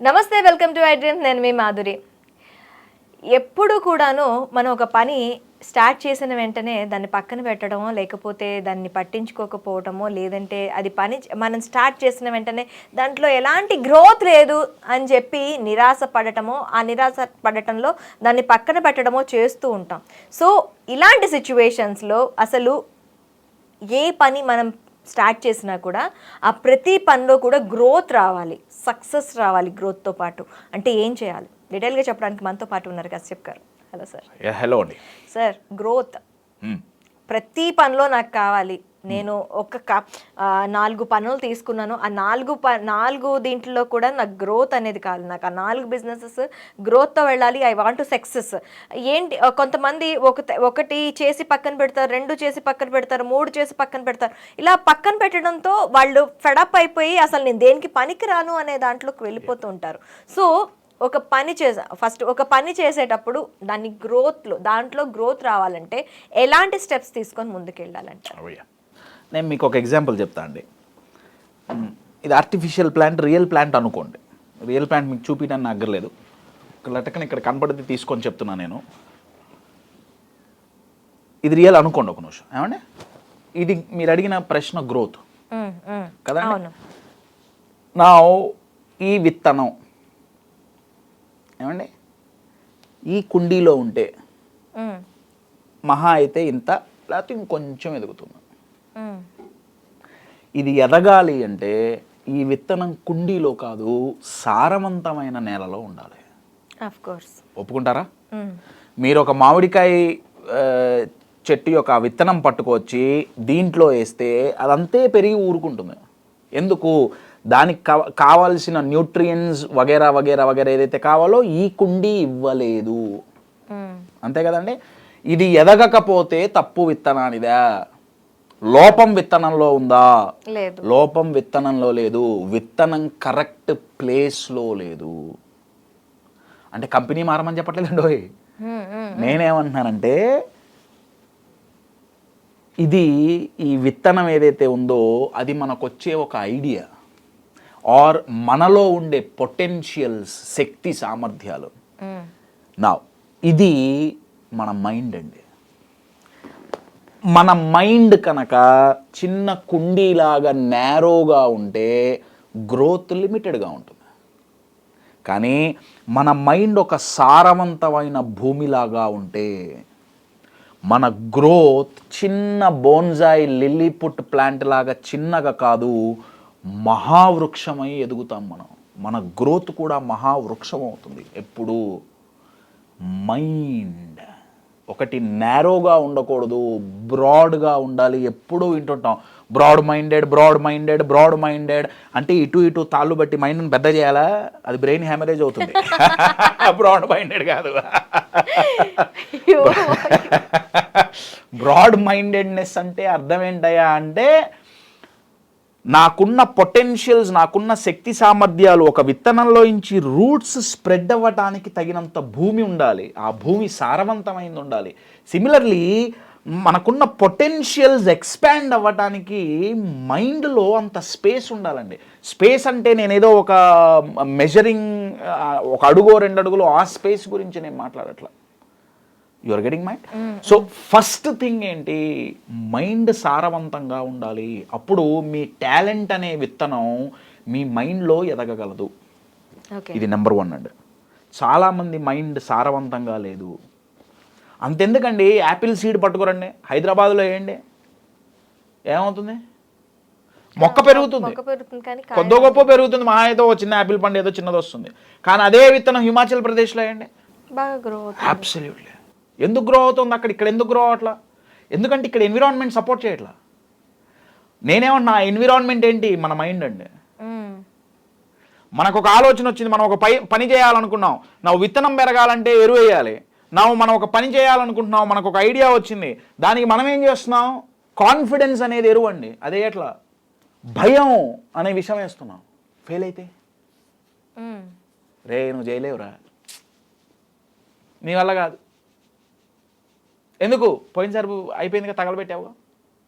నమస్తే, welcome to iDreams. నేను మీ మాధురి. ఎప్పుడు కూడాను మనం ఒక పని స్టార్ట్ చేసిన వెంటనే దాన్ని పక్కన పెట్టడమో, లేకపోతే దాన్ని పట్టించుకోకపోవటమో, లేదంటే అది మనం స్టార్ట్ చేసిన వెంటనే దాంట్లో ఎలాంటి గ్రోత్ లేదు అని చెప్పి నిరాశ పడటమో, ఆ నిరాశ పడటంలో దాన్ని పక్కన పెట్టడమో చేస్తూ ఉంటాం. సో ఇలాంటి సిచ్యువేషన్స్లో అసలు ఏ పని మనం స్టార్ట్ చేసినా కూడా ఆ ప్రతి పనిలో కూడా గ్రోత్ రావాలి, సక్సెస్ రావాలి. గ్రోత్తో పాటు అంటే ఏం చేయాలి డీటెయిల్గా చెప్పడానికి మనతో పాటు ఉన్నారు కశ్యప్ గారు. Hello sir. హలో అండి సార్. గ్రోత్ ప్రతి పనిలో నాకు కావాలి. నేను ఒక 4 పనులు తీసుకున్నాను. ఆ 4 దీంట్లో కూడా నాకు గ్రోత్ అనేది కావాలి. నాకు ఆ 4 బిజినెసెస్ గ్రోత్తో వెళ్ళాలి. I want to success. ఏంటి, కొంతమంది ఒకటి చేసి పక్కన పెడతారు, 2 చేసి పక్కన పెడతారు, 3 చేసి పక్కన పెడతారు. ఇలా పక్కన పెట్టడంతో వాళ్ళు ఫెడప్ అయిపోయి అసలు నేను దేనికి పనికి రాను అనే దాంట్లోకి వెళ్ళిపోతూ ఉంటారు. సో ఫస్ట్ ఒక పని చేసేటప్పుడు దాంట్లో గ్రోత్ రావాలంటే ఎలాంటి స్టెప్స్ తీసుకొని ముందుకు వెళ్ళాలంటే? నేను మీకు ఒక ఎగ్జాంపుల్ చెప్తా అండి. ఇది ఆర్టిఫిషియల్ ప్లాంట్, రియల్ ప్లాంట్ అనుకోండి. రియల్ ప్లాంట్ మీకు చూపించడానికి అగ్గర్లేదు. ఒక లటకని ఇక్కడ కనపడితే తీసుకొని చెప్తున్నా నేను. ఇది రియల్ అనుకోండి ఒక నిమిషం. ఏమండి, ఇది మీరు అడిగిన ప్రశ్న గ్రోత్ కదా. నా ఈ విత్తనం ఏమండి ఈ కుండీలో ఉంటే మహా అయితే ఇంత, లేకపోతే ఇంకొంచెం ఎదుగుతుంది. ఇది ఎదగాలి అంటే ఈ విత్తనం కుండీలో కాదు, సారవంతమైన నేలలో ఉండాలి. ఒప్పుకుంటారా? మీరు ఒక మామిడికాయ చెట్టు యొక్క విత్తనం పట్టుకొచ్చి దీంట్లో వేస్తే అదంతే పెరిగి ఊరుకుంటుంది. ఎందుకు? దానికి కావాల్సిన న్యూట్రియన్స్ వగేరా వగేరా వగేరా ఏదైతే కావాలో ఈ కుండీ ఇవ్వలేదు. అంతే కదండి. ఇది ఎదగకపోతే తప్పు విత్తనానిదా? లోపం విత్తనంలో ఉందా? లోపం విత్తనంలో లేదు. విత్తనం కరెక్ట్ ప్లేస్లో లేదు. అంటే కంపెనీ మారమని చెప్పట్లేదండి. నేనేమంటున్నానంటే ఈ విత్తనం ఏదైతే ఉందో అది మనకు వచ్చే ఒక ఐడియా ఆర్ మనలో ఉండే పొటెన్షియల్స్, శక్తి సామర్థ్యాలు. నా ఇది మన మైండ్ అండి. మన మైండ్ కనుక చిన్న కుండీలాగా నేరోగా ఉంటే గ్రోత్ లిమిటెడ్గా ఉంటుంది. కానీ మన మైండ్ ఒక సారవంతమైన భూమిలాగా ఉంటే మన గ్రోత్ చిన్న బోన్జాయి లిల్లీపుట్ ప్లాంట్ లాగా చిన్నగా కాదు, మహావృక్షమై ఎదుగుతాం మనం. మన గ్రోత్ కూడా మహావృక్షం అవుతుంది. ఎప్పుడు మైండ్ ఒకటి నేరోగా ఉండకూడదు, బ్రాడ్గా ఉండాలి. ఎప్పుడూ వింటుంటాం బ్రాడ్ మైండెడ్ అంటే ఇటు తాళ్ళు బట్టి మైండ్ని పెద్ద చేయాలా? అది బ్రెయిన్ హ్యామరేజ్ అవుతుంది. బ్రాడ్ మైండెడ్ కాదు. బ్రాడ్ మైండెడ్నెస్ అంటే అర్థం ఏంటయ్యా అంటే నాకున్న పొటెన్షియల్స్, నాకున్న శక్తి సామర్థ్యాలు ఒక విత్తనంలో నుంచి రూట్స్ స్ప్రెడ్ అవ్వటానికి తగినంత భూమి ఉండాలి. ఆ భూమి సారవంతమైంది ఉండాలి. సిమిలర్లీ మనకున్న పొటెన్షియల్స్ ఎక్స్పాండ్ అవ్వటానికి మైండ్లో అంత స్పేస్ ఉండాలండి. స్పేస్ అంటే నేనేదో ఒక మెజరింగ్, ఒక అడుగో 2 అడుగులో ఆ స్పేస్ గురించి నేను మాట్లాడట్లా. You are getting mind. So first thing ఏంటి, మైండ్ సారవంతంగా ఉండాలి. అప్పుడు మీ టాలెంట్ అనే విత్తనం మీ మైండ్లో ఎదగగలదు. ఇది నెంబర్ 1 అండి. చాలామంది మైండ్ సారవంతంగా లేదు. అంతెందుకండి, యాపిల్ సీడ్ పట్టుకోరండి, హైదరాబాద్లో వేయండి, ఏమవుతుంది? మొక్క పెరుగుతుంది, కొద్దో గొప్ప పెరుగుతుంది. మహా ఏదో చిన్న యాపిల్ పండు ఏదో చిన్నది వస్తుంది. కానీ అదే విత్తనం హిమాచల్ ప్రదేశ్లో వేయండి, అబ్సల్యూట్లీ. ఎందుకు గ్రో అవుతుంది అక్కడ, ఇక్కడ ఎందుకు గ్రో అవట్లా? ఎందుకంటే ఇక్కడ ఎన్విరాన్మెంట్ సపోర్ట్ చేయట్లా. నేనేమన్నా ఎన్విరాన్మెంట్ ఏంటి? మన మైండ్ అండి. మనకు ఒక ఆలోచన వచ్చింది, మనం ఒక పని చేయాలనుకున్నాం, నా విత్తనం పెరగాలంటే ఎరువు వేయాలి. మనం ఒక పని చేయాలనుకుంటున్నాం, మనకు ఒక ఐడియా వచ్చింది, దానికి మనం ఏం చేస్తున్నాం? కాన్ఫిడెన్స్ అనేది ఎరువు అండి. అదే ఎట్లా? భయం అనే విషయం వేస్తున్నాం. ఫెయిల్ అయితే రే నువ్వు చేయలేవురా, నీ వల్ల కాదు. ఎందుకు? పోయినసారి అయిపోయిందిగా, తగలబెట్టావుగా,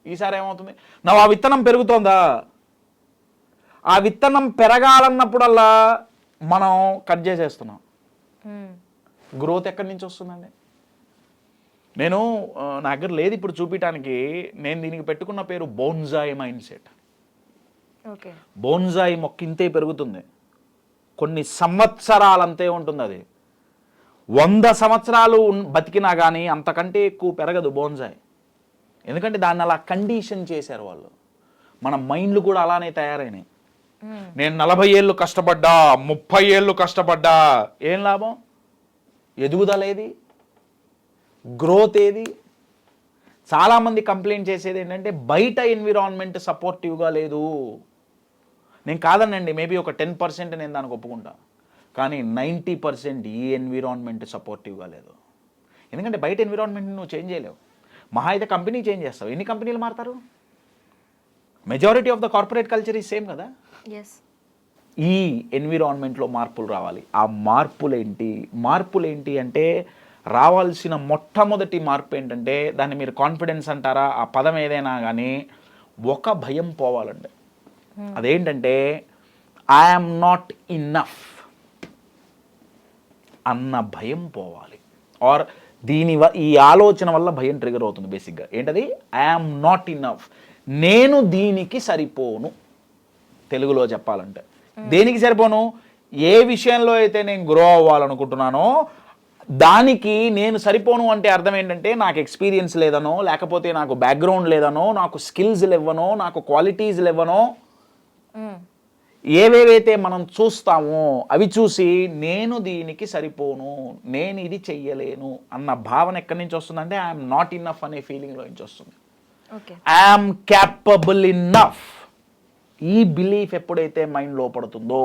ఈసారి ఏమవుతుంది? నువ్వు ఆ విత్తనం పెరుగుతోందా? ఆ విత్తనం పెరగాలన్నప్పుడల్లా మనం కట్ చేసేస్తున్నాం. గ్రోత్ ఎక్కడి నుంచి వస్తుందండి? నేను నా దగ్గర లేదు ఇప్పుడు చూపించడానికి. నేను దీనికి పెట్టుకున్న పేరు బోన్జాయ్ మైండ్ సెట్. ఓకే. బోన్జాయ్ మొక్క ఇంతే పెరుగుతుంది, కొన్ని సంవత్సరాలంతే ఉంటుంది. అది 100 సంవత్సరాలు బతికినా కానీ అంతకంటే ఎక్కువ పెరగదు బోన్జాయ్. ఎందుకంటే దాన్ని అలా కండిషన్ చేశారు వాళ్ళు. మన మైండ్లు కూడా అలానే తయారైనాయి. నేను 40 ఏళ్ళు కష్టపడ్డా, 30 ఏళ్ళు కష్టపడ్డా, ఏం లాభం? ఎదుగుదల ఏది? గ్రోత్ ఏది? చాలామంది కంప్లైంట్ చేసేది ఏంటంటే బయట ఎన్విరాన్మెంట్ సపోర్టివ్గా లేదు. నేను కాదనండి, మేబీ ఒక 10% నేను దానికి ఒప్పుకుంటా, కానీ 90% ఈ ఎన్విరాన్మెంట్ సపోర్టివ్గా లేదు. ఎందుకంటే బయట ఎన్విరాన్మెంట్ నువ్వు చేంజ్ చేయలేవు. మహా అయితే కంపెనీ చేంజ్ చేస్తావు. ఎన్ని కంపెనీలు మారుతారు? Majority of the corporate culture ఈ సేమ్ కదా. ఈ ఎన్విరాన్మెంట్లో మార్పులు రావాలి. ఆ మార్పులు ఏంటి అంటే రావాల్సిన మొట్టమొదటి మార్పు ఏంటంటే, దాన్ని మీరు కాన్ఫిడెన్స్ అంటారా, ఆ పదం ఏదైనా కానీ, ఒక భయం పోవాలండి. అదేంటంటే ఐఎమ్ నాట్ ఇన్నఫ్ అన్న భయం పోవాలి. ఆర్ ఈ ఆలోచన వల్ల భయం ట్రిగర్ అవుతుంది బేసిక్గా. ఏంటది? ఐఎమ్ నాట్ ఇన్నఫ్, నేను దీనికి సరిపోను. తెలుగులో చెప్పాలంటే దేనికి సరిపోను? ఏ విషయంలో అయితే నేను గ్రో అవ్వాలనుకుంటున్నానో దానికి నేను సరిపోను. అంటే అర్థం ఏంటంటే నాకు ఎక్స్పీరియన్స్ లేదనో, లేకపోతే నాకు బ్యాక్గ్రౌండ్ లేదనో, నాకు స్కిల్స్ లేవనో, నాకు క్వాలిటీస్ లేవనో, ఏవేవైతే మనం చూస్తామో అవి చూసి నేను దీనికి సరిపోను, నేను ఇది చెయ్యలేను అన్న భావన ఎక్కడి నుంచి వస్తుందంటే ఐఎమ్ నాట్ ఇన్నఫ్ అనే ఫీలింగ్లో నుంచి వస్తుంది. I'm capable enough. ఈ బిలీఫ్ ఎప్పుడైతే మైండ్లో పడుతుందో,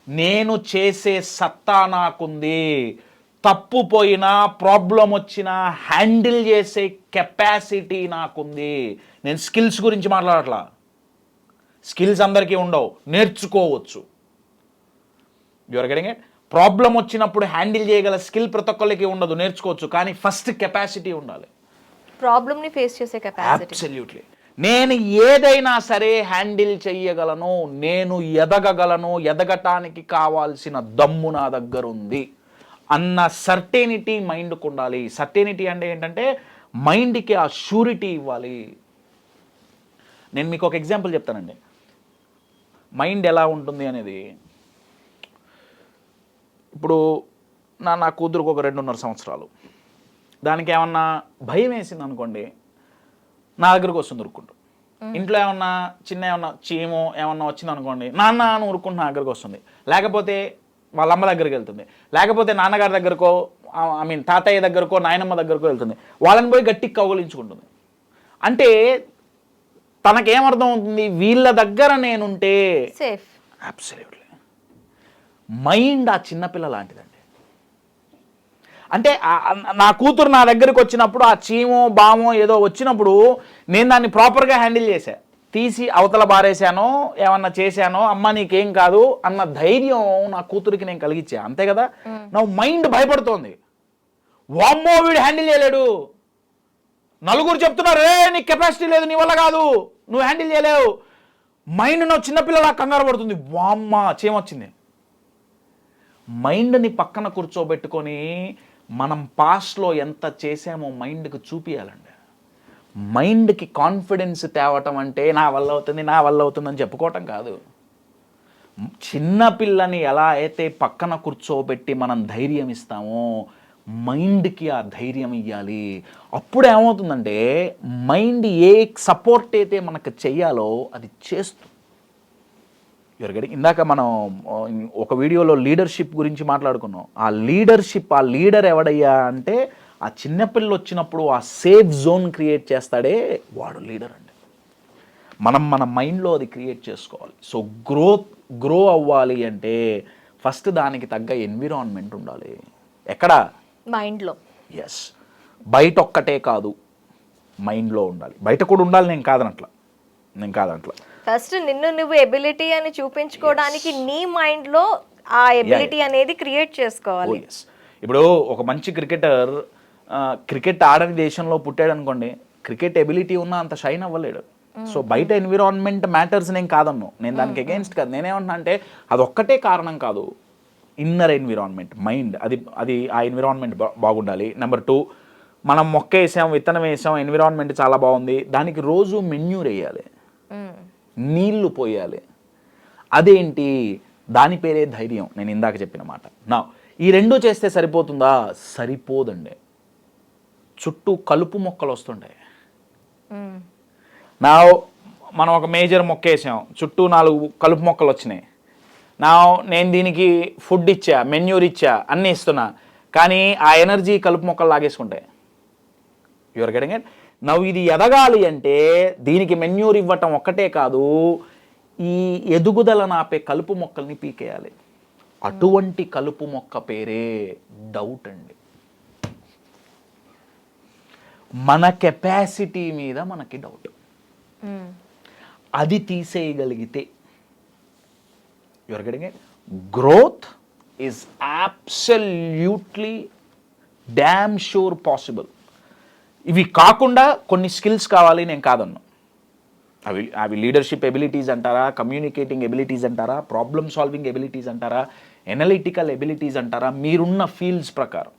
నేను చేసే సత్తా నాకుంది, తప్పు పోయినా ప్రాబ్లం వచ్చినా హ్యాండిల్ చేసే కెపాసిటీ నాకుంది. నేను స్కిల్స్ గురించి మాట్లాడట్లా. స్కిల్స్ అందరికీ ఉండవు, నేర్చుకోవచ్చు. Your getting it? ప్రాబ్లం వచ్చినప్పుడు హ్యాండిల్ చేయగల స్కిల్ ప్రతి ఒక్కరికి ఉండదు, నేర్చుకోవచ్చు. కానీ ఫస్ట్ కెపాసిటీ ఉండాలి, ప్రాబ్లమ్ని ఫేస్ చేసే కెపాసిటీ. అబ్సల్యూట్లీ. నేను ఏదైనా సరే హ్యాండిల్ చెయ్యగలను, నేను ఎదగగలను, ఎదగటానికి కావాల్సిన దమ్ము నా దగ్గర ఉంది అన్న సర్టెనిటీ మైండ్కు ఉండాలి. సర్టెనిటీ అంటే ఏంటంటే మైండ్కి ఆ షూరిటీ ఇవ్వాలి. నేను మీకు ఒక ఎగ్జాంపుల్ చెప్తానండి, మైండ్ ఎలా ఉంటుంది అనేది. ఇప్పుడు నా కూతురుకు ఒక 2.5 సంవత్సరాలు, దానికి ఏమన్నా భయం వేసింది అనుకోండి, నా దగ్గరకు వస్తుంది ఉరుక్కుంటూ. ఇంట్లో ఏమన్నా ఏమన్నా చీమో ఏమన్నా వచ్చింది అనుకోండి, నాన్న అని ఉరుక్కుంటూ నా దగ్గరకు వస్తుంది. లేకపోతే వాళ్ళ అమ్మ దగ్గరికి వెళ్తుంది, లేకపోతే నాన్నగారి దగ్గరకో, తాతయ్య దగ్గరకో, నాయనమ్మ దగ్గరకో వెళ్తుంది. వాళ్ళని పోయి గట్టికి కౌగులించుకుంటుంది. అంటే తనకేమర్థం అవుతుంది? వీళ్ళ దగ్గర నేనుంటే సేఫ్. అబ్సల్యూట్లీ. మైండ్ ఆ చిన్నపిల్ల లాంటిదండి. అంటే నా కూతురు నా దగ్గరికి వచ్చినప్పుడు ఆ చీమో బామో ఏదో వచ్చినప్పుడు నేను దాన్ని ప్రాపర్గా హ్యాండిల్ చేశా, తీసి అవతల బారేశానో ఏమన్నా చేశానో, అమ్మ నీకేం కాదు అన్న ధైర్యం నా కూతురికి నేను కలిగించా. అంతే కదా. నా మైండ్ భయపడుతోంది, వామ్మో వీడు హ్యాండిల్ చేయలేడు, నలుగురు చెప్తున్నారు రే నీకు కెపాసిటీ లేదు, నీ వల్ల కాదు, నువ్వు హ్యాండిల్ చేయలేవు. మైండ్ నా చిన్నపిల్లలా కంగారు పడుతుంది, వామ్మ చేమొచ్చింది. మైండ్ని పక్కన కూర్చోబెట్టుకొని మనం పాస్ట్లో ఎంత చేసామో మైండ్కి చూపించాలండి. మైండ్కి కాన్ఫిడెన్స్ తేవటం అంటే నా వల్ల అవుతుందని చెప్పుకోవటం కాదు. చిన్నపిల్లని ఎలా అయితే పక్కన కూర్చోబెట్టి మనం ధైర్యం ఇస్తామో మైండ్కి ఆ ధైర్యం ఇవ్వాలి. అప్పుడు ఏమవుతుందంటే మైండ్ ఏ సపోర్ట్ అయితే మనకు చెయ్యాలో అది చేస్తుంది. ఇందాక మనం ఒక వీడియోలో లీడర్షిప్ గురించి మాట్లాడుకున్నాం. ఆ లీడర్ ఎవడయ్యా అంటే ఆ చిన్నపిల్లలు వచ్చినప్పుడు ఆ సేఫ్ జోన్ క్రియేట్ చేస్తాడే వాడు లీడర్ అండి. మనం మన మైండ్లో అది క్రియేట్ చేసుకోవాలి. సో గ్రో అవ్వాలి అంటే ఫస్ట్ దానికి తగ్గ ఎన్విరాన్మెంట్ ఉండాలి. ఎక్కడ? మైండ్లో. ఎస్. బయట ఒక్కటే కాదు, మైండ్లో ఉండాలి. బయట కూడా ఉండాలి, నేను కాదనట్లా. ఫస్ట్ నిన్ను నువ్వు ఎబిలిటీ అని చూపించుకోవడానికి నీ మైండ్లో ఆ ఎబిలిటీ అనేది క్రియేట్ చేసుకోవాలి. ఇప్పుడు ఒక మంచి క్రికెట్ ఆడని దేశంలో పుట్టాడు అనుకోండి, క్రికెట్ ఎబిలిటీ ఉన్నా అంత షైన్ అవ్వలేడు. సో బయట ఎన్విరాన్మెంట్ మ్యాటర్స్ నేను కాదన్ను, నేను దానికి అగెయిన్స్ట్ కాదు. నేనేమంటున్నా అంటే అది ఒక్కటే కారణం కాదు, ఇన్నర్ ఎన్విరాన్మెంట్, మైండ్, అది ఆ ఎన్విరాన్మెంట్ బాగుండాలి. నెంబర్ 2, మనం మొక్క వేసాం, విత్తనం వేసాం, ఎన్విరాన్మెంట్ చాలా బాగుంది, దానికి రోజు మెన్యూర్ వేయాలి, నీళ్లు పోయాలి. అదేంటి, దాని పేరే ధైర్యం. నేను ఇందాక చెప్పిన మాట. నా ఈ రెండు చేస్తే సరిపోతుందా? సరిపోదండి. చుట్టూ కలుపు మొక్కలు వస్తుంటాయి. నా మనం ఒక మేజర్ మొక్క వేసాం, చుట్టూ 4 కలుపు మొక్కలు వచ్చినాయి. నేను దీనికి ఫుడ్ ఇచ్చా, మెన్యూర్ ఇచ్చా, అన్నీ ఇస్తున్నా, కానీ ఆ ఎనర్జీ కలుపు మొక్కలు లాగేసుకుంటాయి. Your getting it? ఇది ఎదగాలి అంటే దీనికి మెన్యూర్ ఇవ్వటం ఒక్కటే కాదు, ఈ ఎదుగుదలను ఆపే కలుపు మొక్కల్ని పీకేయాలి. అటువంటి కలుపు మొక్క పేరే డౌట్ అండి. మన కెపాసిటీ మీద మనకి డౌట్. అది తీసేయగలిగితే your getting it? Growth is absolutely damn sure possible. ఇవి కాకుండా కొన్ని స్కిల్స్ కావాలి, నేను కాదన్నా. అవి లీడర్షిప్ ఎబిలిటీస్ అంటారా, కమ్యూనికేటింగ్ ఎబిలిటీస్ అంటారా, ప్రాబ్లమ్ సాల్వింగ్ ఎబిలిటీస్ అంటారా, ఎనలిటికల్ ఎబిలిటీస్ అంటారా, మీరున్న ఫీల్డ్స్ ప్రకారం.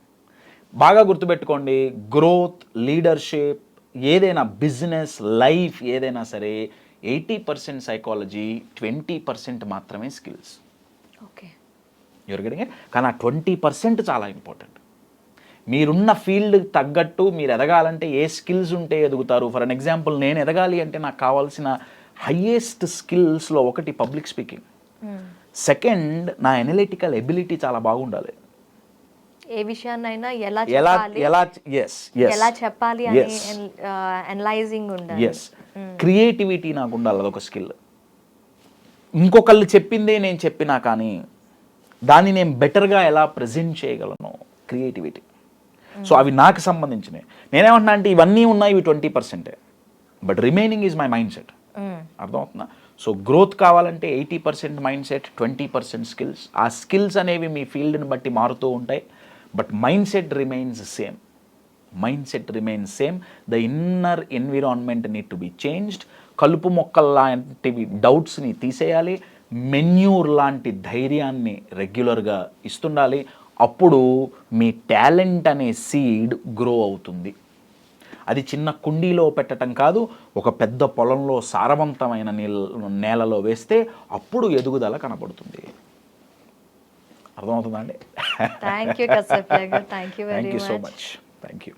బాగా గుర్తుపెట్టుకోండి, గ్రోత్, లీడర్షిప్, ఏదైనా బిజినెస్, లైఫ్ ఏదైనా సరే 80% సైకాలజీ, 20% మాత్రమే skills. Okay, your getting it? కానీ ఆ 20% చాలా ఇంపార్టెంట్. మీరున్న ఫీల్డ్ తగ్గట్టు మీరు ఎదగాలంటే ఏ స్కిల్స్ ఉంటే ఎదుగుతారు. ఫర్ అన్ ఎగ్జాంపుల్, నేను ఎదగాలి అంటే నాకు కావాల్సిన హయ్యెస్ట్ స్కిల్స్లో ఒకటి పబ్లిక్ స్పీకింగ్, సెకండ్ నా ఎనలిటికల్ ఎబిలిటీ చాలా బాగుండాలి. ఏ విషయాన్నైనా ఎలా చెప్పాలి అని అనలైజింగ్ ఉండాలి. ఎస్, క్రియేటివిటీ నాకు ఉండాలి, అదొక స్కిల్. ఇంకొకళ్ళు చెప్పిందే నేను చెప్పినా కానీ దాన్ని నేను బెటర్గా ఎలా ప్రజెంట్ చేయగలను, క్రియేటివిటీ. సో అవి నాకు సంబంధించినవి. నేనేమంటున్నా అంటే ఇవన్నీ ఉన్నాయి, ఇవి 20%, but remaining is my mind set. అర్థమవుతుందా? సో గ్రోత్ కావాలంటే 80% మైండ్ సెట్, 20% స్కిల్స్. ఆ స్కిల్స్ అనేవి మీ ఫీల్డ్ని బట్టి మారుతూ ఉంటాయి, but mind set remains same. Mind set remains same. The inner environment need to be changed. కలుపు మొక్కల లాంటివి డౌట్స్ని తీసేయాలి, మెన్యూర్ లాంటి ధైర్యాన్ని రెగ్యులర్గా ఇస్తుండాలి. అప్పుడు మీ టాలెంట్ అనే సీడ్ గ్రో అవుతుంది. అది చిన్న కుండీలో పెట్టడం కాదు, ఒక పెద్ద పొలంలో సారవంతమైన నేలలో వేస్తే అప్పుడు ఎదుగుదల కనబడుతుంది. అర్థమవుతుందా అండి? థ్యాంక్ యూ కశ్యప్ గారు, thank you very much. Thank you.